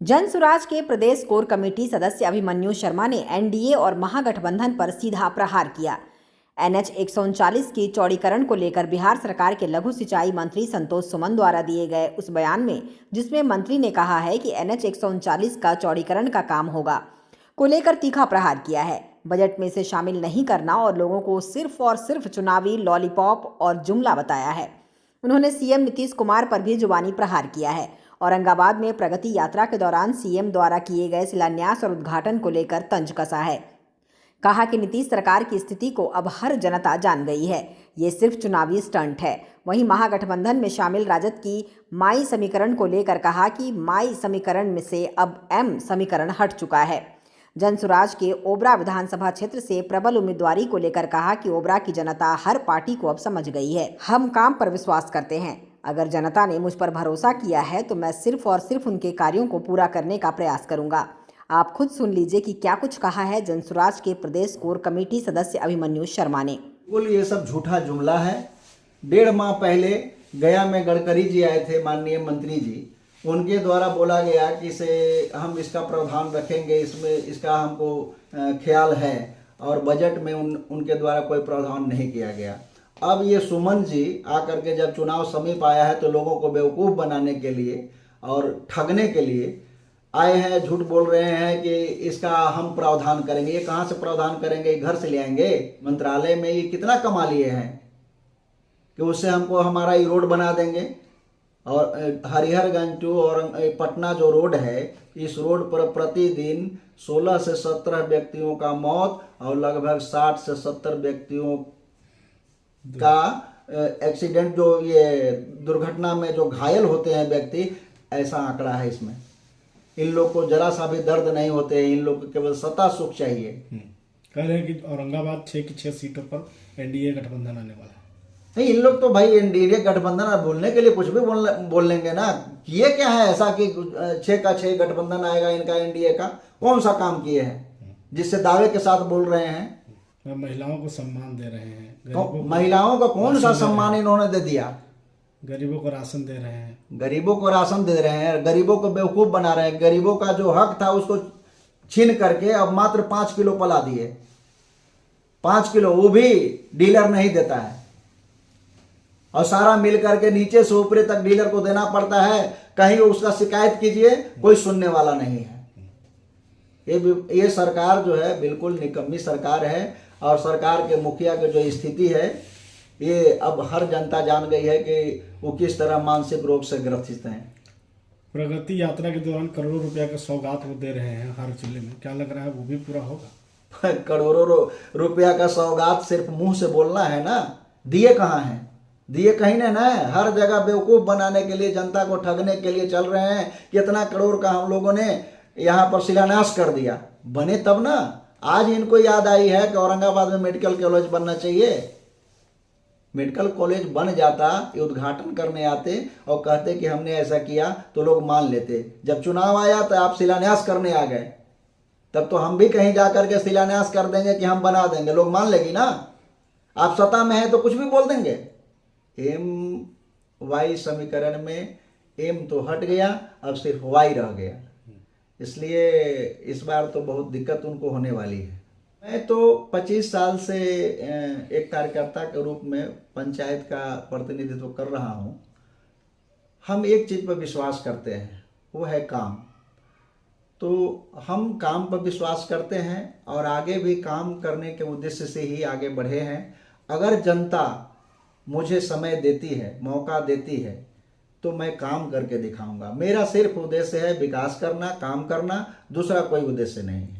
जनसुराज के प्रदेश core committee सदस्य अभिमन्यु शर्मा ने एनडीए और महागठबंधन पर सीधा प्रहार किया। एनएच 139 की चौड़ीकरण को लेकर बिहार सरकार के लघु सिंचाई मंत्री संतोष सुमन द्वारा दिए गए उस बयान में, जिसमें मंत्री ने कहा है कि एनएच 139 का चौड़ीकरण का काम होगा, को लेकर तीखा प्रहार किया है। बजट में इसे शामिल नहीं करना और लोगों को सिर्फ और सिर्फ चुनावी लॉलीपॉप और जुमला बताया है। उन्होंने सीएम नीतीश कुमार पर भी जुबानी प्रहार किया है। औरंगाबाद में प्रगति यात्रा के दौरान सीएम द्वारा किए गए शिलान्यास और उद्घाटन को लेकर तंज कसा है। कहा कि नीतीश सरकार की स्थिति को अब हर जनता जान गई है, ये सिर्फ चुनावी स्टंट है। वहीं महागठबंधन में शामिल राजद की माई समीकरण को लेकर कहा कि माई समीकरण में से अब एम समीकरण हट चुका है। जनसुराज के ओबरा विधानसभा क्षेत्र से प्रबल उम्मीदवारी को लेकर कहा कि ओबरा की जनता हर पार्टी को अब समझ गई है। हम काम पर विश्वास करते हैं। अगर जनता ने मुझ पर भरोसा किया है तो मैं सिर्फ और सिर्फ उनके कार्यों को पूरा करने का प्रयास करूंगा। आप खुद सुन लीजिए कि क्या कुछ कहा है जनसुराज के प्रदेश कोर कमेटी सदस्य अभिमन्यु शर्मा ने। बोलिए, ये सब झूठा जुमला है। 1.5 माह पहले गया में गडकरी जी आए थे, माननीय मंत्री जी, उनके द्वारा बोला गया कि इसे हम इसका प्रावधान रखेंगे, इसमें इसका हमको ख्याल है, और बजट में उनके द्वारा कोई प्रावधान नहीं किया गया। अब ये सुमन जी आकर के जब चुनाव समीप आया है तो लोगों को बेवकूफ़ बनाने के लिए और ठगने के लिए आए हैं, झूठ बोल रहे हैं कि इसका हम प्रावधान करेंगे। ये कहाँ से प्रावधान करेंगे? घर से ले आएंगे? मंत्रालय में ये कितना कमा लिए हैं कि उससे हमको हमारा ये रोड बना देंगे। और हरिहरगंज टू और पटना जो रोड है, इस रोड पर प्रतिदिन 16 से 17 व्यक्तियों का मौत और लगभग 60 से 70 व्यक्तियों का एक्सीडेंट, जो ये दुर्घटना में जो घायल होते हैं व्यक्ति, ऐसा आंकड़ा है इसमें। इन लोग को जरा सा भी दर्द नहीं होते हैं, इन लोग को केवल सत्ता सुख चाहिए। कह रहे हैं कि औरंगाबाद 6 की 6 सीटों पर एनडीए गठबंधन आने वाला है। नहीं, इन लोग तो भाई एनडीए गठबंधन बोलने के लिए कुछ भी बोल लेंगे ना। किए क्या है ऐसा कि 6 का 6 गठबंधन आएगा इनका, एनडीए का? कौन सा काम किए हैं जिससे दावे के साथ बोल रहे हैं? महिलाओं को सम्मान दे रहे हैं। महिलाओं का कौन सा सम्मान इन्होंने दे दिया? गरीबों को राशन दे रहे हैं। गरीबों को राशन दे रहे हैं, गरीबों को बेवकूफ बना रहे हैं। गरीबों का जो हक था उसको छीन करके अब मात्र 5 किलो पला दिए। 5 किलो, वो भी डीलर नहीं देता है, और सारा मिल करके नीचे से ऊपरी तक डीलर को देना पड़ता है। कहीं उसका शिकायत कीजिए, कोई सुनने वाला नहीं है। ये सरकार जो है बिल्कुल निकम्मी सरकार है, और सरकार के मुखिया की जो स्थिति है, ये अब हर जनता जान गई है कि वो किस तरह मानसिक रोग से ग्रसित हैं। प्रगति यात्रा के दौरान करोड़ों रुपया का सौगात वो दे रहे हैं हर जिले में, क्या लग रहा है वो भी पूरा होगा? करोड़ों रुपया का सौगात सिर्फ मुंह से बोलना है ना, दिए कहाँ हैं? दिए कहीं ने ना है। हर जगह बेवकूफ़ बनाने के लिए, जनता को ठगने के लिए चल रहे हैं। कितना करोड़ का हम लोगों ने यहाँ पर शिलान्यास कर दिया, बने तब ना। आज इनको याद आई है कि औरंगाबाद में मेडिकल कॉलेज बनना चाहिए। मेडिकल कॉलेज बन जाता, ये उद्घाटन करने आते और कहते कि हमने ऐसा किया, तो लोग मान लेते। जब चुनाव आया तो आप शिलान्यास करने आ गए, तब तो हम भी कहीं जा करके शिलान्यास कर देंगे कि हम बना देंगे, लोग मान लेगी ना। आप सत्ता में हैं तो कुछ भी बोल देंगे। एम वाई समीकरण में एम तो हट गया, अब सिर्फ वाई रह गया। इसलिए इस बार तो बहुत दिक्कत उनको होने वाली है। मैं तो 25 साल से एक कार्यकर्ता के रूप में पंचायत का प्रतिनिधित्व कर रहा हूँ। हम एक चीज़ पर विश्वास करते हैं, वो है काम। तो हम काम पर विश्वास करते हैं और आगे भी काम करने के उद्देश्य से ही आगे बढ़े हैं। अगर जनता मुझे समय देती है, मौका देती है, तो मैं काम करके दिखाऊंगा। मेरा सिर्फ उद्देश्य है विकास करना, काम करना, दूसरा कोई उद्देश्य नहीं है।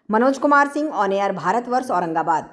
Manoj Kumar Singh, on air, Bharatvarsh, Aurangabad.